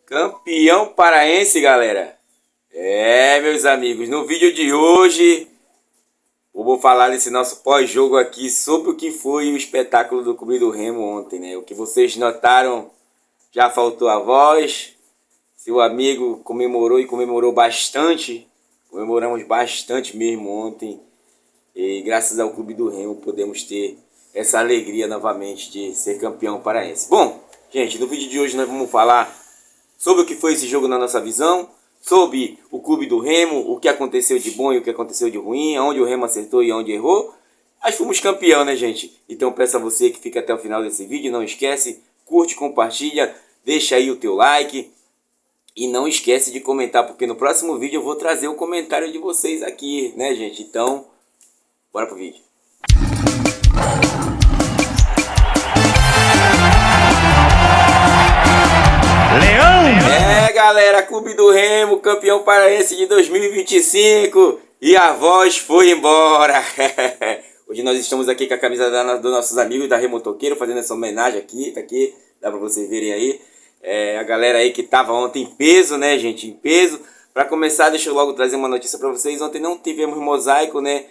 Campeão paraense, galera. Meus amigos, no vídeo de hoje vou falar nesse nosso pós-jogo aqui sobre o que foi o espetáculo do Clube do Remo ontem, né? O que vocês notaram, já faltou a voz. Seu amigo comemorou e comemorou bastante. Comemoramos bastante mesmo ontem. E graças ao Clube do Remo podemos ter essa alegria novamente de ser campeão paraense. Bom, gente, no vídeo de hoje nós vamos falar sobre o que foi esse jogo na nossa visão, sobre o Clube do Remo, o que aconteceu de bom e o que aconteceu de ruim, onde o Remo acertou e onde errou. Nós fomos campeão, né, gente? Então peço a você que fica até o final desse vídeo, não esquece, curte, compartilha, deixa aí o teu like e não esquece de comentar, porque no próximo vídeo eu vou trazer o comentário de vocês aqui, né, gente? Então, bora pro vídeo. Galera, Clube do Remo, campeão paraense de 2025 e a voz foi embora. Hoje nós estamos aqui com a camisa dos nossos amigos da Remo Toqueiro, fazendo essa homenagem aqui, tá aqui, dá pra vocês verem aí. A galera aí que tava ontem em peso, né, gente, em peso. Pra começar, deixa eu logo trazer uma notícia pra vocês. Ontem não tivemos mosaico, né,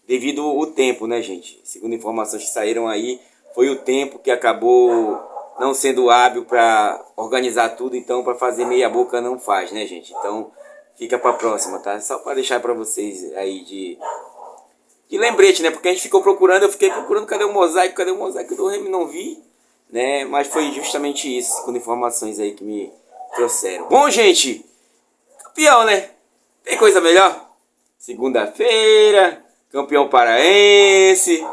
devido ao tempo, né, gente. Segundo informações que saíram aí, foi o tempo que acabou não sendo hábil para organizar tudo, então para fazer meia boca não faz, né, gente? Então fica para próxima, tá? Só para deixar para vocês aí de lembrete, né? Porque a gente ficou procurando, eu fiquei procurando cadê o mosaico do Remo, não vi, né? Mas foi justamente isso, com informações aí que me trouxeram. Bom, gente, campeão, né? Tem coisa melhor? Segunda-feira, campeão paraense,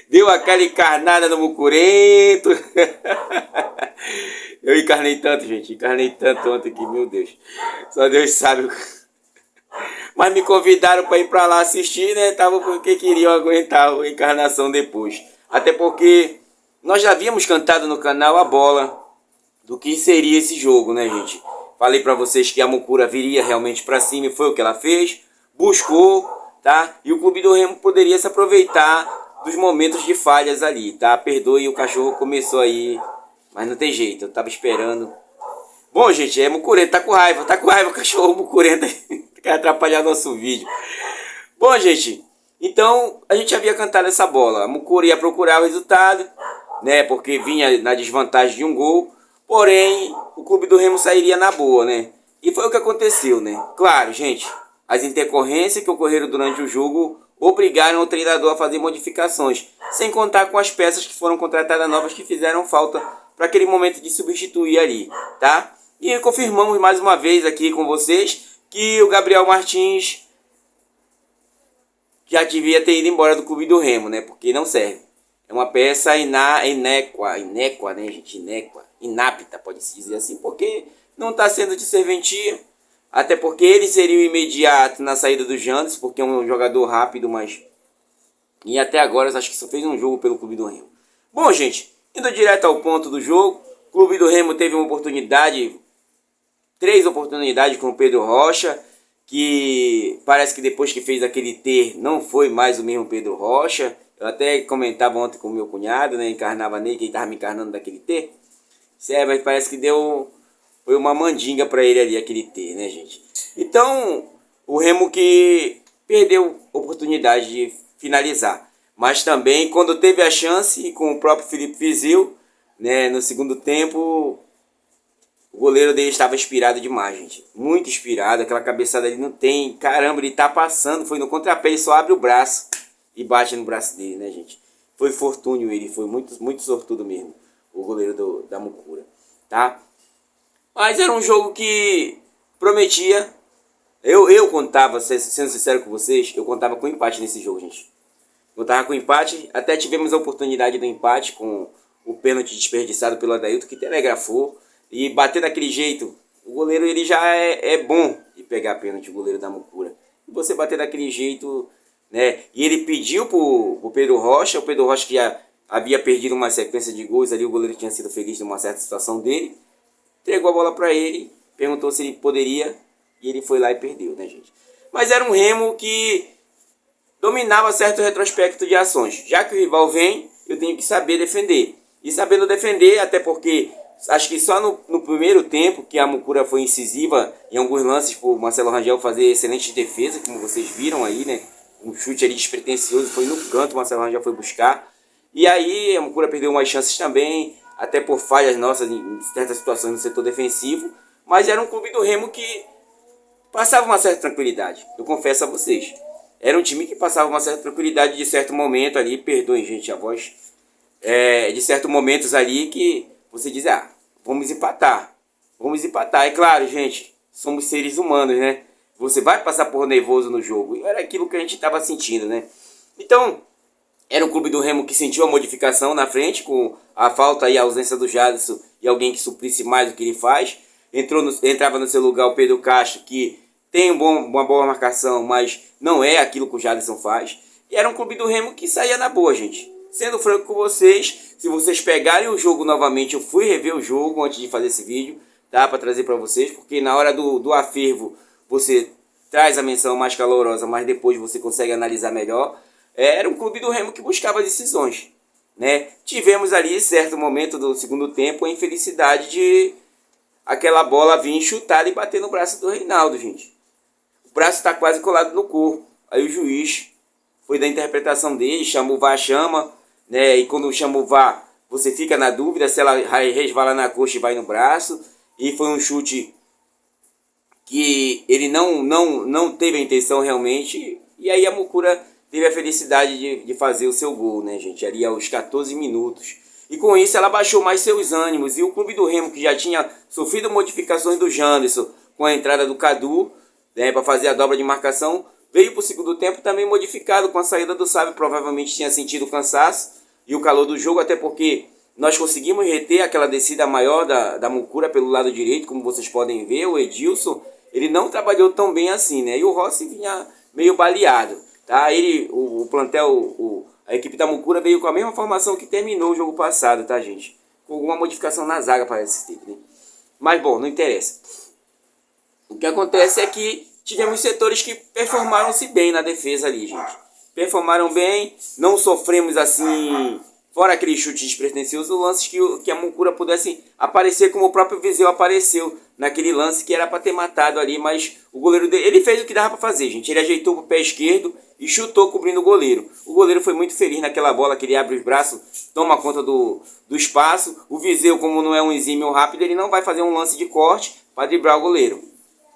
deu aquela encarnada no mucurento. Eu encarnei tanto, gente, encarnei tanto ontem que, meu Deus, só Deus sabe. Mas me convidaram para ir para lá assistir, né? Tava porque queriam aguentar a encarnação depois. Até porque nós já havíamos cantado no canal a bola do que seria esse jogo, né, gente? Falei para vocês que a Mucura viria realmente para cima e foi o que ela fez. Buscou, tá? E o Clube do Remo poderia se aproveitar dos momentos de falhas ali, tá? Perdoe, o cachorro começou aí, mas não tem jeito, eu tava esperando. Bom, gente, Mucurento, tá com raiva o cachorro Mucurento, quer atrapalhar nosso vídeo. Bom, gente, então a gente havia cantado essa bola, a Mucura ia procurar o resultado, né? Porque vinha na desvantagem de um gol, porém o Clube do Remo sairia na boa, né? E foi o que aconteceu, né? Claro, gente, as intercorrências que ocorreram durante o jogo obrigaram o treinador a fazer modificações, sem contar com as peças que foram contratadas novas que fizeram falta para aquele momento de substituir ali, tá? E confirmamos mais uma vez aqui com vocês que o Gabriel Martins já devia ter ido embora do Clube do Remo, né? Porque não serve. É uma peça inéqua, né, gente? Inapta, pode-se dizer assim, porque não está sendo de serventia. Até porque ele seria o imediato na saída do Janderson, porque é um jogador rápido, mas... E até agora eu acho que só fez um jogo pelo Clube do Remo. Bom, gente, indo direto ao ponto do jogo, o Clube do Remo teve uma oportunidade, 3 oportunidades com o Pedro Rocha, que parece que depois que fez aquele ter, não foi mais o mesmo Pedro Rocha. Eu até comentava ontem com o meu cunhado, né, encarnava nele, que ele estava me encarnando daquele ter. Mas parece que foi uma mandinga para ele ali, aquele ter, né, gente? Então, o Remo que perdeu a oportunidade de finalizar. Mas também, quando teve a chance, com o próprio Felipe Vizeu, né, no segundo tempo, o goleiro dele estava inspirado demais, gente. Muito inspirado, aquela cabeçada ali não tem. Caramba, ele tá passando, foi no contrapé, ele só abre o braço e bate no braço dele, né, gente? Foi fortúneo ele, foi muito sortudo mesmo, o goleiro da Mucura, tá? Mas era um jogo que prometia. Eu contava, sendo sincero com vocês, eu contava com empate nesse jogo, gente. Eu tava com empate, até tivemos a oportunidade do empate com o pênalti desperdiçado pelo Adailton, que telegrafou. E bater daquele jeito, o goleiro ele já é bom de pegar pênalti, o goleiro da Mucura. E você bater daquele jeito, né? E ele pediu pro Pedro Rocha, o Pedro Rocha que já havia perdido uma sequência de gols ali, o goleiro tinha sido feliz numa certa situação dele. Entregou a bola para ele, perguntou se ele poderia, e ele foi lá e perdeu, né, gente? Mas era um Remo que dominava certo retrospecto de ações. Já que o rival vem, eu tenho que saber defender. E sabendo defender, até porque Acho que só no primeiro tempo que a Mucura foi incisiva em alguns lances por Marcelo Rangel fazer excelente defesa, como vocês viram aí, né? Um chute ali despretensioso, foi no canto, o Marcelo Rangel foi buscar. E aí a Mucura perdeu umas chances também, até por falhas nossas em certas situações no setor defensivo. Mas era um clube do Remo que passava uma certa tranquilidade, eu confesso a vocês. Era um time que passava uma certa tranquilidade de certo momento ali, perdoem gente a voz, de certos momentos ali que você diz, vamos empatar. Vamos empatar. É claro, gente, somos seres humanos, né? Você vai passar por nervoso no jogo. E era aquilo que a gente estava sentindo, né? Então, era um clube do Remo que sentiu a modificação na frente, com a falta e a ausência do Jadson e alguém que suprisse mais do que ele faz. Entrava no seu lugar o Pedro Castro, que tem uma boa marcação, mas não é aquilo que o Jadson faz. E era um clube do Remo que saía na boa, gente. Sendo franco com vocês, se vocês pegarem o jogo novamente, eu fui rever o jogo antes de fazer esse vídeo, tá? Para trazer para vocês, porque na hora do afervo você traz a menção mais calorosa, mas depois você consegue analisar melhor. Era um clube do Remo que buscava decisões, né? Tivemos ali, certo momento do segundo tempo, a infelicidade de aquela bola vir chutada e bater no braço do Reinaldo, gente. O braço está quase colado no corpo. Aí o juiz foi da interpretação dele, chama o VAR, chama, né? E quando chama o VAR, você fica na dúvida se ela resvala na coxa e vai no braço. E foi um chute que ele não teve a intenção realmente. E aí a Mucura teve a felicidade de fazer o seu gol, né, gente? Ali aos 14 minutos. E com isso ela baixou mais seus ânimos. E o clube do Remo, que já tinha sofrido modificações do Janderson com a entrada do Cadu, né, para fazer a dobra de marcação, veio para o segundo tempo também modificado com a saída do Sábio. Provavelmente tinha sentido o cansaço e o calor do jogo, até porque nós conseguimos reter aquela descida maior da Mucura pelo lado direito, como vocês podem ver. O Edilson, ele não trabalhou tão bem assim, né? E o Rossi vinha meio baleado, tá? O plantel, a equipe da Mucura veio com a mesma formação que terminou o jogo passado, tá, gente? Com alguma modificação na zaga, parece ter, né? Mas, bom, não interessa. O que acontece é que tivemos setores que performaram-se bem na defesa ali, gente. Performaram bem, não sofremos assim, fora aquele chute despretensioso, lances que a Mucura pudesse aparecer como o próprio Viseu apareceu naquele lance que era para ter matado ali, mas o goleiro dele, ele fez o que dava para fazer, gente. Ele ajeitou pro pé esquerdo e chutou cobrindo o goleiro. O goleiro foi muito feliz naquela bola, que ele abre os braços, toma conta do espaço. O Viseu, como não é um exímio rápido, ele não vai fazer um lance de corte para driblar o goleiro.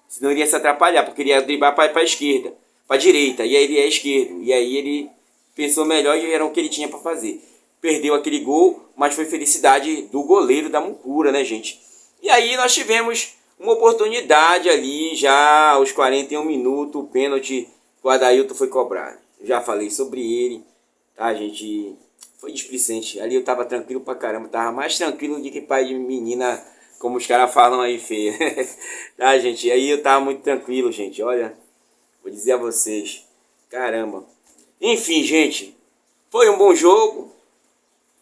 Senão ele ia se atrapalhar, porque ele ia driblar para a esquerda, para a direita, e aí ele é esquerdo. E aí ele pensou melhor e era o que ele tinha para fazer. Perdeu aquele gol, mas foi felicidade do goleiro da Mucura, né, gente? E aí nós tivemos uma oportunidade ali, já aos 41 minutos, o pênalti que o Adailton foi cobrado. Já falei sobre ele, tá, gente? Foi displicente. Ali eu tava tranquilo pra caramba, tava mais tranquilo do que pai de menina, como os caras falam aí, feio. Tá, gente? Aí eu tava muito tranquilo, gente. Olha, vou dizer a vocês. Caramba. Enfim, gente. Foi um bom jogo.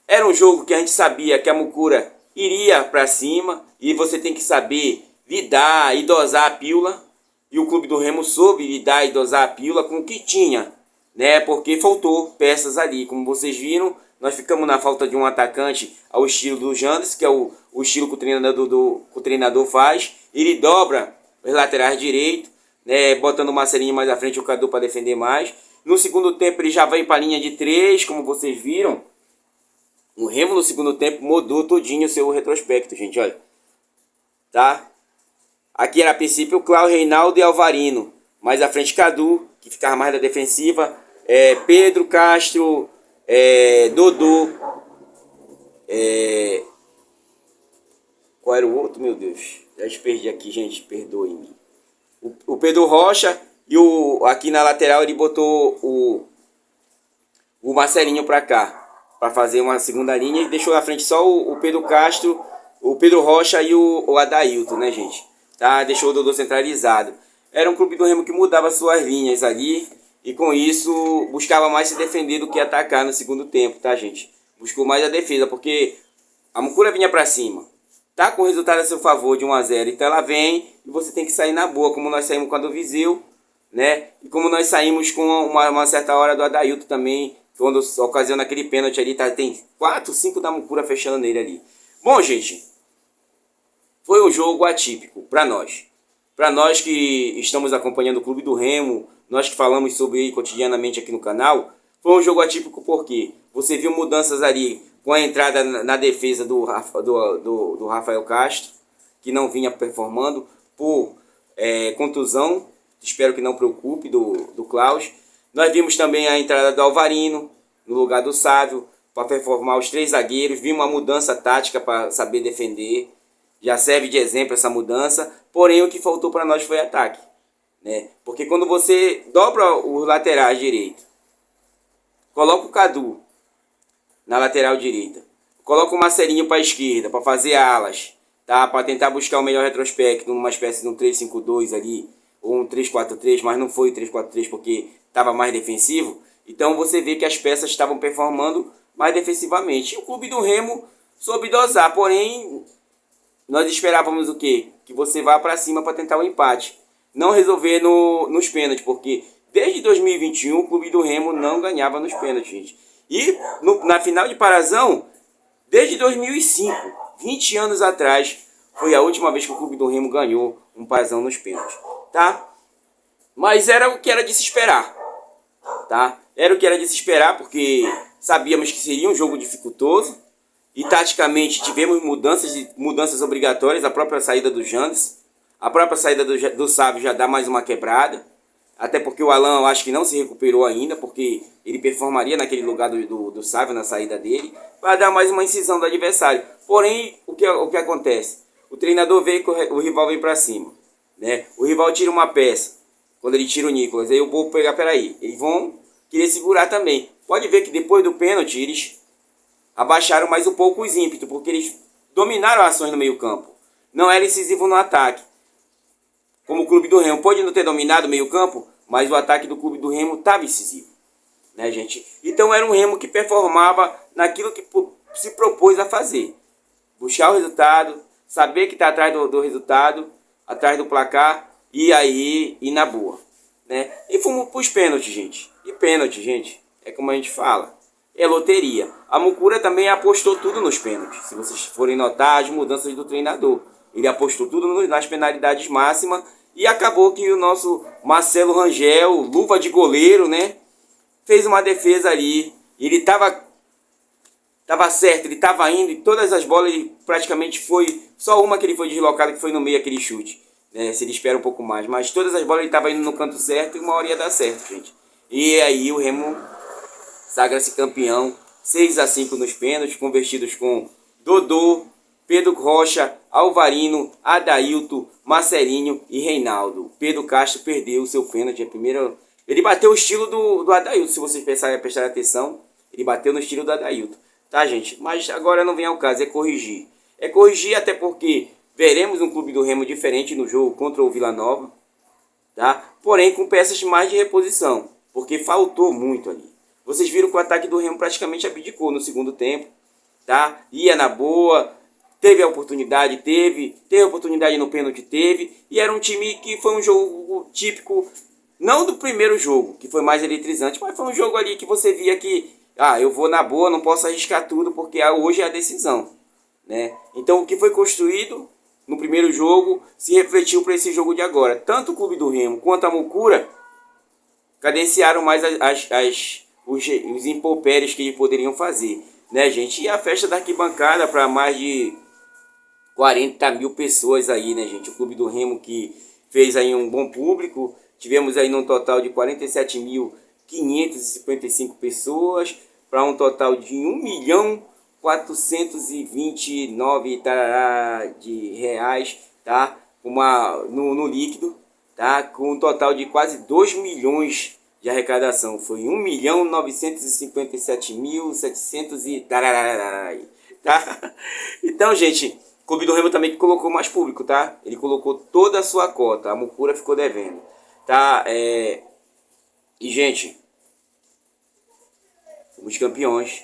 Era um jogo que a gente sabia que a Mucura iria pra cima. E você tem que saber lidar e dosar a pílula. E o Clube do Remo soube lidar e dosar a pílula com o que tinha, né? Porque faltou peças ali. Como vocês viram, nós ficamos na falta de um atacante ao estilo do Janderson, que é o estilo que o treinador faz. Ele dobra os laterais direito, né, botando o Marcelinho mais à frente e o Cadu para defender mais. No segundo tempo ele já vai para a linha de 3, como vocês viram. O Remo no segundo tempo mudou todinho o seu retrospecto, gente, olha. Tá? Aqui era a princípio o Cláudio, Reinaldo e Alvarino. Mais à frente Cadu, que ficava mais da defensiva. Pedro Castro, Dodô. Qual era o outro, meu Deus? Já perdi aqui, gente, perdoe-me. O Pedro Rocha e aqui na lateral ele botou o Marcelinho pra cá, para fazer uma segunda linha, e deixou na frente só o Pedro Castro, o Pedro Rocha e o Adailton, né, gente? Tá? Deixou o Dodô centralizado. Era um clube do Remo que mudava suas linhas ali, e com isso buscava mais se defender do que atacar no segundo tempo, tá, gente? Buscou mais a defesa, porque a Mucura vinha pra cima. Tá com o resultado a seu favor de 1-0, então ela vem e você tem que sair na boa, como nós saímos com a do Viseu, né? E como nós saímos com uma certa hora do Adailton também, quando ocasiona aquele pênalti ali, tá, tem 4, 5 da Mucura fechando nele ali. Bom, gente, um jogo atípico para nós. Para nós que estamos acompanhando o Clube do Remo, nós que falamos sobre ele cotidianamente aqui no canal, foi um jogo atípico porque você viu mudanças ali com a entrada na defesa do Rafael Castro, que não vinha performando por contusão, espero que não preocupe, do Klaus. Nós vimos também a entrada do Alvarino no lugar do Sávio, para performar os 3 zagueiros. Vimos uma mudança tática para saber defender. Já serve de exemplo essa mudança. Porém, o que faltou para nós foi ataque, né? Porque quando você dobra os laterais direito, coloca o Cadu na lateral direita, coloca o Marcelinho para a esquerda, para fazer alas, tá? Para tentar buscar o melhor retrospecto, numa espécie de um 3-5-2 ali, ou um 3-4-3, mas não foi 3-4-3 porque estava mais defensivo. Então você vê que as peças estavam performando mais defensivamente. E o Clube do Remo soube dosar, porém nós esperávamos o quê? Que você vá para cima para tentar o empate. Não resolver nos pênaltis, porque desde 2021 o Clube do Remo não ganhava nos pênaltis, gente. E na final de Parazão, desde 2005, 20 anos atrás, foi a última vez que o Clube do Remo ganhou um Parazão nos pênaltis, tá? Mas era o que era de se esperar, tá? Era o que era de se esperar, porque sabíamos que seria um jogo dificultoso. E taticamente tivemos mudanças obrigatórias. A própria saída do Jandes, a própria saída do Sávio já dá mais uma quebrada. Até porque o Alan eu acho que não se recuperou ainda, porque ele performaria naquele lugar do Sávio na saída dele, para dar mais uma incisão do adversário. Porém, o que acontece? O treinador vê que o rival vem para cima, né? O rival tira uma peça, quando ele tira o Nicolas, aí eu vou pegar, peraí, eles vão querer segurar também. Pode ver que depois do pênalti eles abaixaram mais um pouco os ímpetos, porque eles dominaram ações no meio campo. Não era incisivo no ataque. Como o Clube do Remo pode não ter dominado o meio campo, mas o ataque do Clube do Remo estava incisivo, né, gente? Então era um Remo que performava naquilo que se propôs a fazer. Buscar o resultado, saber que está atrás do resultado, atrás do placar, e aí ir na boa, né? E fomos para os pênaltis, gente. E pênalti, gente, é como a gente fala, é loteria. A Mucura também apostou tudo nos pênaltis. Se vocês forem notar as mudanças do treinador, ele apostou tudo nas penalidades máximas e acabou que o nosso Marcelo Rangel, luva de goleiro, né, fez uma defesa ali. Ele estava certo, ele estava indo e todas as bolas ele praticamente foi, só uma que ele foi deslocado, que foi no meio aquele chute, né, se ele espera um pouco mais, mas todas as bolas ele estava indo no canto certo e uma hora ia dar certo, gente. E aí o Remo sagra-se campeão, 6-5 nos pênaltis, convertidos com Dodô, Pedro Rocha, Alvarino, Adailton, Marcelinho e Reinaldo. Pedro Castro perdeu o seu pênalti. A primeira... Ele bateu o estilo do Adailton, se vocês prestarem atenção. Ele bateu no estilo do Adailton. Tá, gente? Mas agora não vem ao caso, é corrigir. É corrigir até porque veremos um Clube do Remo diferente no jogo contra o Vila Nova. Tá? Porém, com peças mais de reposição, porque faltou muito ali. Vocês viram que o ataque do Remo praticamente abdicou no segundo tempo, tá? Ia na boa, teve a oportunidade, teve a oportunidade no pênalti, teve, e era um time que foi um jogo típico, não do primeiro jogo, que foi mais eletrizante, mas foi um jogo ali que você via que, eu vou na boa, não posso arriscar tudo, porque hoje é a decisão, né? Então o que foi construído no primeiro jogo se refletiu para esse jogo de agora. Tanto o Clube do Remo quanto a Mucura cadenciaram mais os impropérios que eles poderiam fazer, né, gente? E a festa da arquibancada para mais de 40 mil pessoas aí, né, gente? O Clube do Remo que fez aí um bom público. Tivemos aí num total de 47.555 pessoas para um total de 1.429 de reais, tá? No líquido, tá? Com um total de quase 2 milhões de arrecadação. Foi 1.957.700 e... tá? Então, gente, o Clube do Remo também que colocou mais público, tá? Ele colocou toda a sua cota. A Mucura ficou devendo, tá? E, gente, fomos campeões.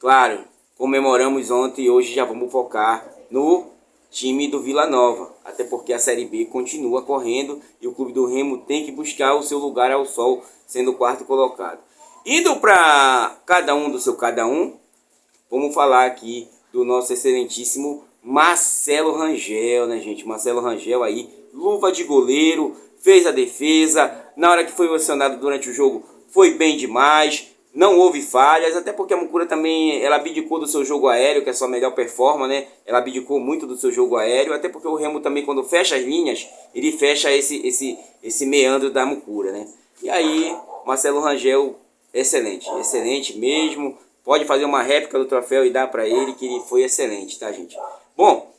Claro, comemoramos ontem e hoje já vamos focar no time do Vila Nova, até porque a Série B continua correndo e o Clube do Remo tem que buscar o seu lugar ao sol, sendo o quarto colocado. Indo para cada um do seu cada um, vamos falar aqui do nosso excelentíssimo Marcelo Rangel, né, gente? Marcelo Rangel aí, luva de goleiro, fez a defesa. Na hora que foi acionado durante o jogo, foi bem demais. Não houve falhas, até porque a Mucura também, ela abdicou do seu jogo aéreo, que é a sua melhor performance, né? Ela abdicou muito do seu jogo aéreo, até porque o Remo também, quando fecha as linhas, ele fecha esse meandro da Mucura, né? E aí, Marcelo Rangel, excelente, excelente mesmo. Pode fazer uma réplica do troféu e dar para ele, que ele foi excelente, tá, gente? Bom,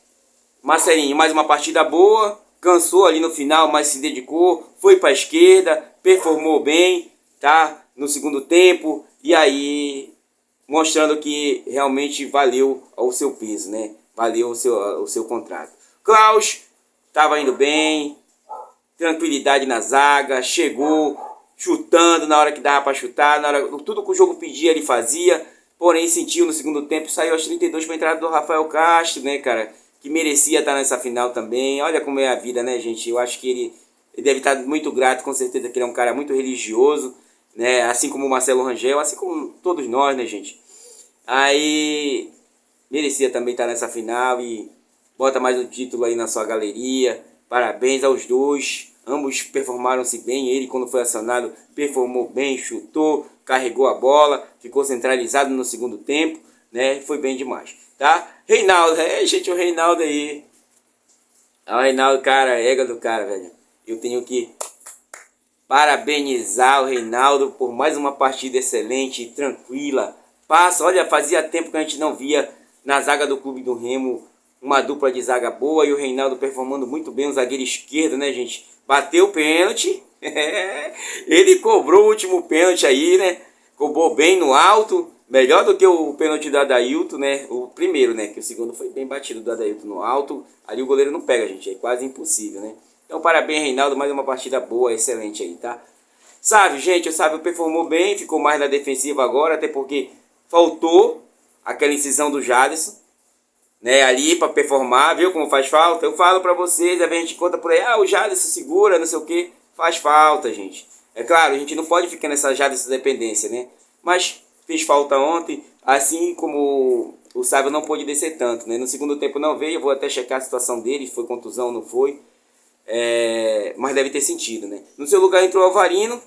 Marcelinho, mais uma partida boa, cansou ali no final, mas se dedicou, foi para a esquerda, performou bem, tá? No segundo tempo, e aí mostrando que realmente valeu o seu peso, né? Valeu o seu contrato. Klaus estava indo bem, tranquilidade na zaga, chegou chutando na hora que dava para chutar, na hora, tudo que o jogo pedia ele fazia, porém sentiu no segundo tempo, saiu aos 32 para a entrada do Rafael Castro, né, cara? Que merecia estar nessa final também. Olha como é a vida, né, gente? Eu acho que ele deve estar muito grato, com certeza, que ele é um cara muito religioso, né? Assim como o Marcelo Rangel, assim como todos nós, né, gente? Aí merecia também estar nessa final e bota mais um título aí na sua galeria. Parabéns aos dois. Ambos performaram-se bem. Ele, quando foi acionado, performou bem, chutou, carregou a bola, ficou centralizado no segundo tempo, né? Foi bem demais, tá? Reinaldo, gente, o Reinaldo aí. O Reinaldo, cara, ega do cara, velho. Eu tenho que parabenizar o Reinaldo por mais uma partida excelente e tranquila. Passa, olha, fazia tempo que a gente não via na zaga do Clube do Remo uma dupla de zaga boa e o Reinaldo performando muito bem, o zagueiro esquerdo, né, gente? Bateu o pênalti, ele cobrou o último pênalti aí, né? Cobrou bem no alto, melhor do que o pênalti do Adailton, né? O primeiro, né? Que o segundo foi bem batido do Adailton no alto, ali o goleiro não pega, gente, é quase impossível, né? Então, parabéns, Reinaldo, mais uma partida boa, excelente aí, tá? Sabe, gente, o Sábio performou bem, ficou mais na defensiva agora, até porque faltou aquela incisão do Jadson, né, ali para performar, viu como faz falta? Eu falo para vocês, a gente conta por aí, o Jadson segura, não sei o que, faz falta, gente. É claro, a gente não pode ficar nessa Jadson dependência, né? Mas fez falta ontem, assim como o Sábio não pôde descer tanto, né? No segundo tempo não veio, eu vou até checar a situação dele, foi contusão, não foi. Mas deve ter sentido, né? No seu lugar entrou o Alvarino,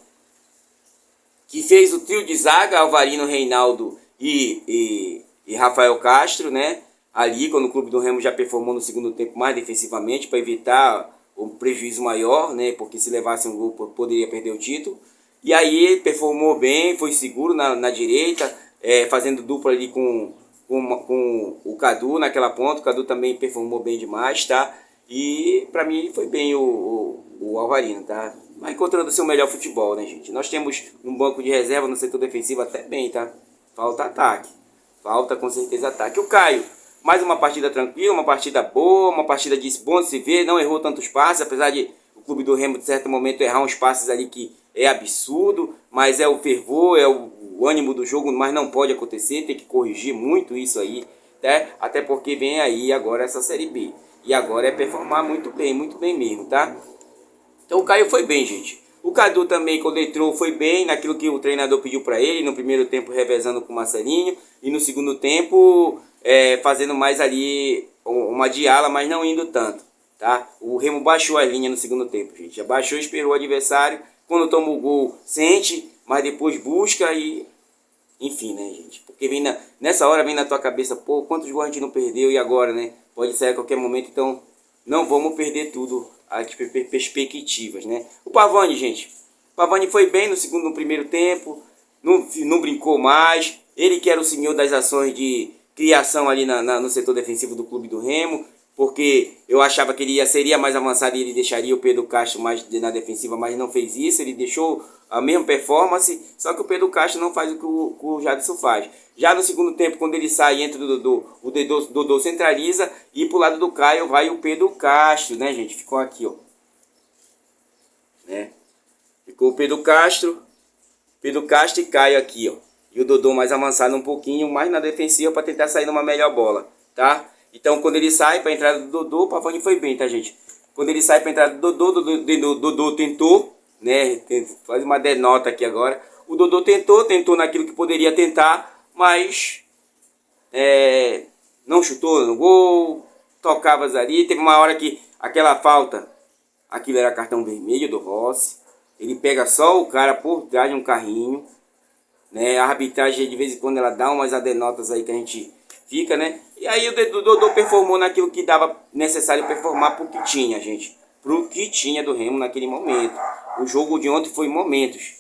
que fez o trio de zaga, Alvarino, Reinaldo e Rafael Castro, né? Ali, quando o Clube do Remo já performou no segundo tempo mais defensivamente, para evitar um prejuízo maior, né? Porque se levasse um gol, poderia perder o título. E aí, performou bem, foi seguro na direita, fazendo dupla ali com o Cadu naquela ponta. O Cadu também performou bem demais, tá? E para mim foi bem o Alvarino, tá? Mas encontrando seu melhor futebol, né, gente? Nós temos um banco de reserva no setor defensivo até bem, tá? Falta ataque. Falta com certeza ataque. O Caio, mais uma partida tranquila, uma partida boa, uma partida de bom de se ver, não errou tantos passes, apesar de o Clube do Remo, de certo momento, errar uns passes ali que é absurdo, mas é o fervor, é o ânimo do jogo, mas não pode acontecer, tem que corrigir muito isso aí, né? Até porque vem aí agora essa Série B. E agora é performar muito bem mesmo, tá? Então o Caio foi bem, gente. O Cadu também, quando entrou, foi bem naquilo que o treinador pediu para ele. No primeiro tempo, revezando com o Marcelinho. E no segundo tempo, fazendo mais ali uma diala, mas não indo tanto, tá? O Remo baixou a linha no segundo tempo, gente. Abaixou, esperou o adversário. Quando toma o gol, sente, mas depois busca e... Enfim, né, gente? Porque nessa hora vem na tua cabeça, pô, quantos gols a gente não perdeu e agora, né? Pode sair a qualquer momento, então não vamos perder tudo, as perspectivas, né? O Pavani, gente. O Pavani foi bem no primeiro tempo, não brincou mais. Ele que era o senhor das ações de criação ali no setor defensivo do Clube do Remo, porque eu achava que ele seria mais avançado e ele deixaria o Pedro Castro mais na defensiva, mas não fez isso. Ele deixou a mesma performance, só que o Pedro Castro não faz o que o Jadson faz. Já no segundo tempo, quando ele sai, entra o Dodô centraliza e pro lado do Caio vai o Pedro Castro, né, gente? Ficou aqui, ó. Né? Ficou o Pedro Castro e Caio aqui, ó. E o Dodô mais avançado um pouquinho, mais na defensiva para tentar sair numa melhor bola, tá? Então, quando ele sai para a entrada do Dodô, o Pavani foi bem, tá, gente? Quando ele sai para a entrada do Dodô tentou, né? Faz uma denota aqui agora. O Dodô tentou naquilo que poderia tentar, mas não chutou no gol, tocavas ali. Teve uma hora que aquela falta, aquilo era cartão vermelho do Rossi. Ele pega só o cara por trás de um carrinho, né? A arbitragem de vez em quando ela dá umas adenotas aí que a gente fica, né? E aí o Dodô performou naquilo que dava necessário performar pro que tinha, gente. Pro que tinha do Remo naquele momento. O jogo de ontem foi momentos,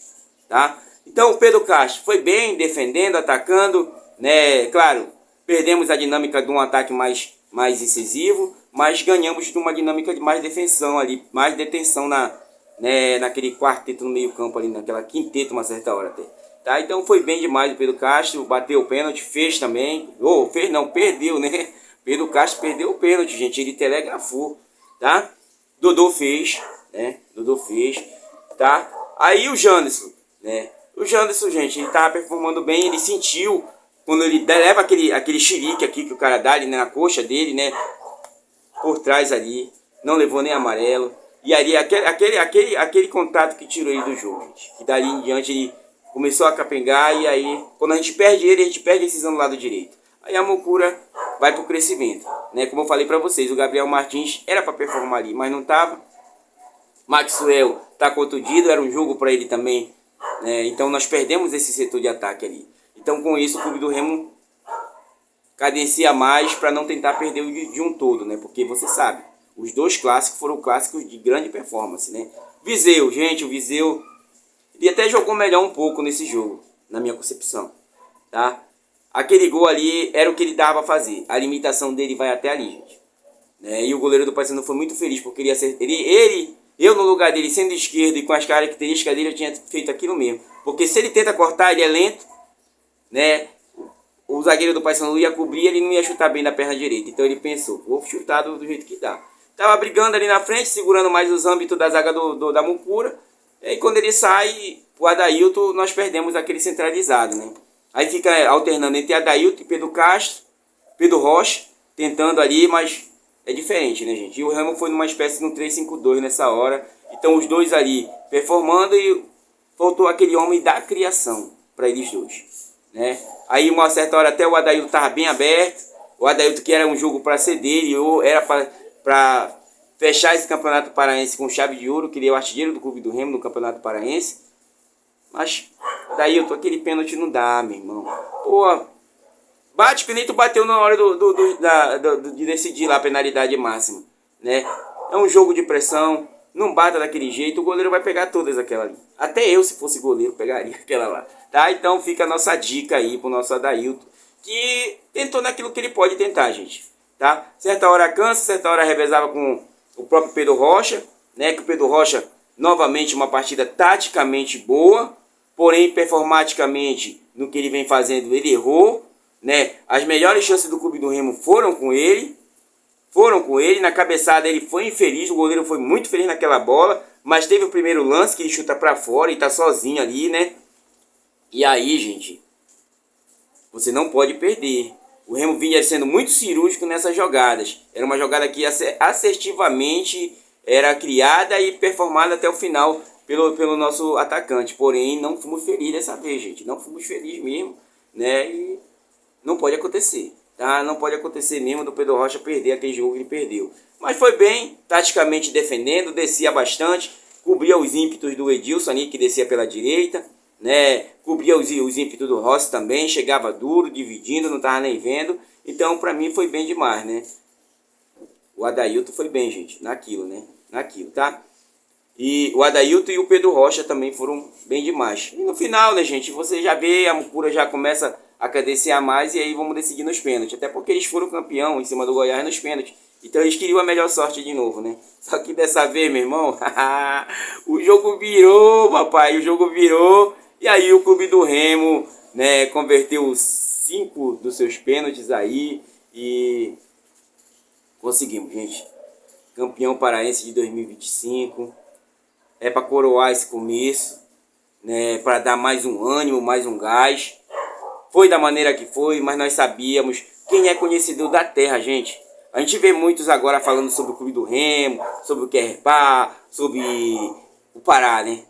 tá? Então o Pedro Castro foi bem, defendendo, atacando, né? Claro, perdemos a dinâmica de um ataque mais incisivo, mas ganhamos de uma dinâmica de mais defensão ali, mais detenção naquele quarteto no meio campo ali, naquela quinteto uma certa hora até. Tá? Então foi bem demais o Pedro Castro, bateu o pênalti, fez também, fez não, perdeu, né? Pedro Castro perdeu o pênalti, gente, ele telegrafou, tá? Dodô fez, né? Dodô fez, tá? Aí o Janderson, né? O Janderson, gente, ele tava performando bem, ele sentiu quando ele leva aquele xerique aqui que o cara dá ali, né, na coxa dele, né? Por trás ali, não levou nem amarelo. E ali aquele contato que tirou ele do jogo, gente. Que dali em diante ele começou a capengar e aí quando a gente perde ele, a gente perde a decisão do lado direito. Aí a Mucura vai pro crescimento, né? Como eu falei para vocês, o Gabriel Martins era para performar ali, mas não tava. Maxwell tá contundido, era um jogo para ele também, né? Então nós perdemos esse setor de ataque ali. Então com isso o clube do Remo cadencia mais para não tentar perder de um todo, né? Porque você sabe, os dois clássicos foram clássicos de grande performance, né? Viseu, gente, o Viseu, ele até jogou melhor um pouco nesse jogo, na minha concepção, tá? Aquele gol ali era o que ele dava a fazer. A limitação dele vai até ali, gente. Né? E o goleiro do Paysandu foi muito feliz porque eu no lugar dele, sendo esquerdo e com as características dele, eu tinha feito aquilo mesmo. Porque se ele tenta cortar, ele é lento, né? O zagueiro do Paysandu ia cobrir, ele não ia chutar bem da perna direita. Então ele pensou, vou chutar do jeito que dá. Tava brigando ali na frente, segurando mais os âmbitos da zaga da Mucura. E aí quando ele sai, o Adailton, nós perdemos aquele centralizado, né? Aí fica alternando entre Adailton e Pedro Castro, Pedro Rocha, tentando ali, mas é diferente, né, gente? E o Remo foi numa espécie de um 3-5-2 nessa hora. Então os dois ali performando e faltou aquele homem da criação para eles dois, né? Aí uma certa hora até o Adailton estava bem aberto. O Adailton que era um jogo para ser dele, ou era para fechar esse campeonato paraense com chave de ouro, que ele é o artilheiro do clube do Remo no campeonato paraense. Mas Adailton, aquele pênalti não dá, meu irmão. Pô, bate que nem tu bateu na hora de decidir lá a penalidade máxima, né? É um jogo de pressão, não bata daquele jeito, o goleiro vai pegar todas aquela ali. Até eu, se fosse goleiro, pegaria aquela lá, tá? Então fica a nossa dica aí pro nosso Adailton, que tentou naquilo que ele pode tentar, gente, tá? Certa hora cansa, certa hora revezava com o próprio Pedro Rocha, né? Que o Pedro Rocha, novamente, uma partida taticamente boa, porém, performaticamente, no que ele vem fazendo, ele errou, né? As melhores chances do clube do Remo foram com ele, na cabeçada ele foi infeliz, o goleiro foi muito feliz naquela bola, mas teve o primeiro lance que ele chuta pra fora e tá sozinho ali, né? E aí, gente, você não pode perder. O Remo vinha sendo muito cirúrgico nessas jogadas. Era uma jogada que assertivamente era criada e performada até o final pelo nosso atacante. Porém, não fomos felizes dessa vez, gente. Não fomos felizes mesmo, né? E não pode acontecer, tá? Não pode acontecer mesmo do Pedro Rocha perder aquele jogo que ele perdeu. Mas foi bem, taticamente defendendo, descia bastante, cobria os ímpetos do Edilson ali, que descia pela direita, né? Cobria os ímpetos do Rossi também, chegava duro, dividindo, não tava nem vendo. Então, pra mim, foi bem demais, né? O Adailton foi bem, gente, naquilo, né? Naquilo, tá? E o Adailton e o Pedro Rocha também foram bem demais. E no final, né, gente, você já vê, a Mucura já começa a cadenciar mais e aí vamos decidir nos pênaltis. Até porque eles foram campeão em cima do Goiás nos pênaltis. Então eles queriam a melhor sorte de novo, né? Só que dessa vez, meu irmão, o jogo virou, papai, o jogo virou. E aí o clube do Remo, né, converteu 5 dos seus pênaltis aí e conseguimos, gente. Campeão paraense de 2025. É para coroar esse começo, né, para dar mais um ânimo, mais um gás. Foi da maneira que foi, mas nós sabíamos. Quem é conhecedor da terra, gente? A gente vê muitos agora falando sobre o Clube do Remo, sobre o Querpá, sobre o Pará, né?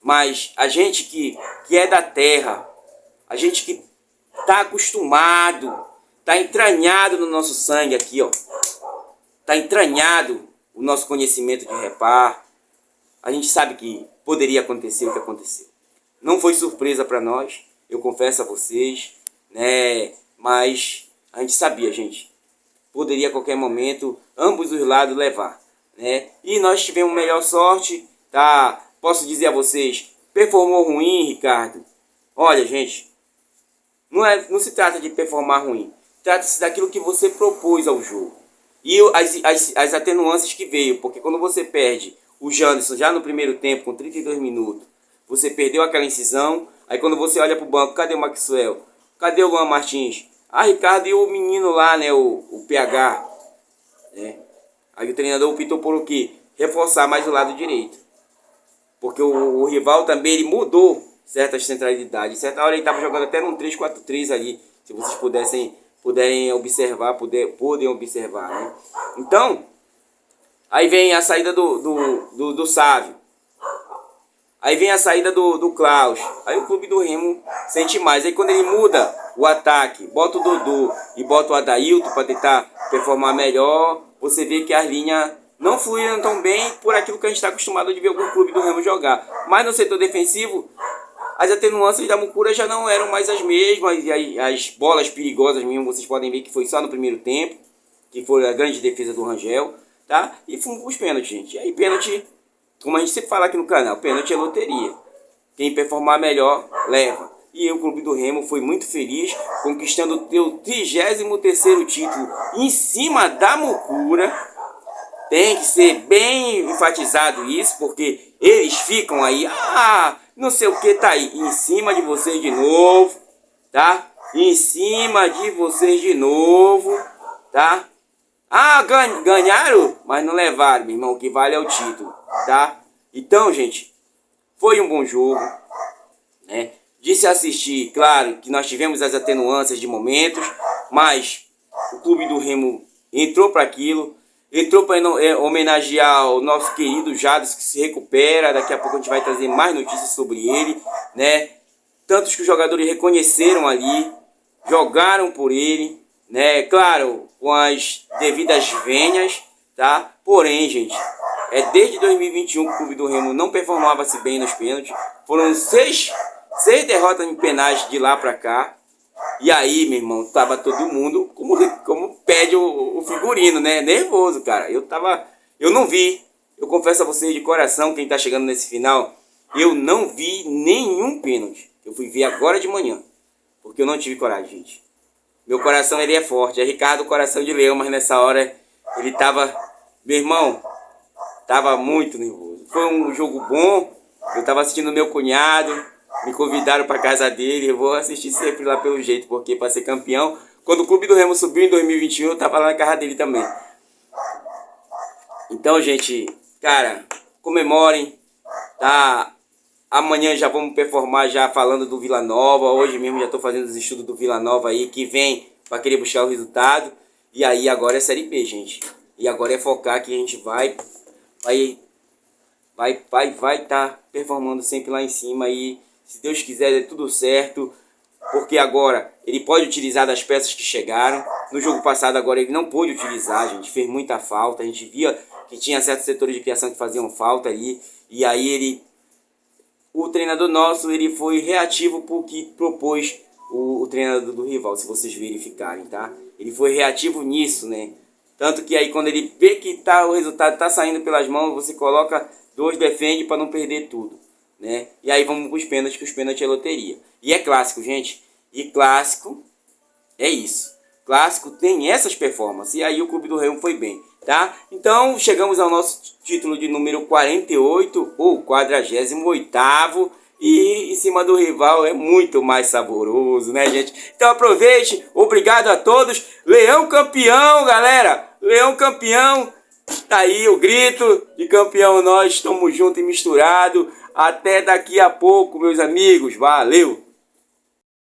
Mas a gente que é da terra, a gente que está acostumado, está entranhado no nosso sangue aqui, ó. tá entranhado o nosso conhecimento de repar. A gente sabe que poderia acontecer o que aconteceu. Não foi surpresa para nós, eu confesso a vocês, né? Mas a gente sabia, gente. Poderia a qualquer momento ambos os lados levar, né? E nós tivemos melhor sorte, tá? Posso dizer a vocês, performou ruim, Ricardo? Olha, gente, não se trata de performar ruim. Trata-se daquilo que você propôs ao jogo. E as atenuantes que veio, porque quando você perde o Janderson já no primeiro tempo, com 32 minutos, você perdeu aquela incisão. Aí quando você olha para o banco, cadê o Maxwell? Cadê o Luan Martins? Ah, Ricardo, e o menino lá, né, o PH. Né? Aí o treinador optou por o quê? Reforçar mais o lado direito. Porque o rival também ele mudou certas centralidades. Certa hora ele estava jogando até num 3-4-3 ali. Se vocês puderem observar, podem observar. Né? Então, aí vem a saída do Sávio. Aí vem a saída do Klaus. Aí o clube do Remo sente mais. Aí quando ele muda o ataque, bota o Dodô e bota o Adailton para tentar performar melhor, você vê que as linhas não fluíram tão bem por aquilo que a gente está acostumado de ver o clube do Remo jogar. Mas no setor defensivo, as atenuantes da Mucura já não eram mais as mesmas. E as bolas perigosas mesmo, vocês podem ver que foi só no primeiro tempo, que foi a grande defesa do Rangel. Tá? E fomos os pênaltis, gente. E aí pênalti, como a gente sempre fala aqui no canal, pênalti é loteria. Quem performar melhor, leva. E o clube do Remo foi muito feliz, conquistando o seu 33º título em cima da Mucura. Tem que ser bem enfatizado isso, porque eles ficam aí, não sei o que tá aí, em cima de vocês de novo, tá? Em cima de vocês de novo, tá? Ganharam, mas não levaram, meu irmão. O que vale é o título, tá? Então, gente, foi um bom jogo, né? De se assistir, claro que nós tivemos as atenuantes de momentos, mas o clube do Remo entrou para aquilo, entrou para homenagear o nosso querido Jadson, que se recupera. Daqui a pouco a gente vai trazer mais notícias sobre ele, né? Tantos que os jogadores reconheceram ali, jogaram por ele, né? Claro, com as devidas venhas, tá? Porém, gente, desde 2021 que o clube do Remo não performava-se bem nos pênaltis. Foram seis derrotas em penais de lá pra cá. E aí, meu irmão, tava todo mundo como pede o figurino, né? Nervoso, cara. Eu não vi. Eu confesso a vocês de coração, quem tá chegando nesse final, eu não vi nenhum pênalti. Eu fui ver agora de manhã, porque eu não tive coragem, gente. Meu coração, ele é forte. É Ricardo, coração de leão, mas nessa hora ele tava... Meu irmão, tava muito nervoso. Foi um jogo bom. Eu tava assistindo meu cunhado. Me convidaram pra casa dele. Eu vou assistir sempre lá pelo jeito, porque pra ser campeão... Quando o clube do Remo subiu em 2021, eu tava lá na casa dele também. Então, gente, cara, comemorem, tá? Amanhã já vamos performar já falando do Vila Nova. Hoje mesmo já estou fazendo os estudos do Vila Nova aí, que vem para querer buscar o resultado. E aí agora é Série B, gente. E agora é focar que a gente vai tá performando sempre lá em cima. E se Deus quiser, é tudo certo. Porque agora ele pode utilizar das peças que chegaram. No jogo passado agora ele não pôde utilizar, gente. Fez muita falta. A gente via que tinha certos setores de criação que faziam falta aí. E aí o treinador nosso, ele foi reativo porque propôs o treinador do rival, se vocês verificarem, tá? Ele foi reativo nisso, né? Tanto que aí quando ele vê que o resultado tá saindo pelas mãos, você coloca 2, defende para não perder tudo, né? E aí vamos para os pênaltis, que os pênaltis é loteria. E é clássico, gente. E clássico é isso. Clássico tem essas performances. E aí o clube do Remo foi bem, tá? Então chegamos ao nosso título de número 48, ou 48º, e em cima do rival é muito mais saboroso, né, gente? Então aproveite, obrigado a todos. Leão campeão, galera! Leão campeão! Tá aí o grito de campeão, nós estamos juntos e misturados. Até daqui a pouco, meus amigos. Valeu!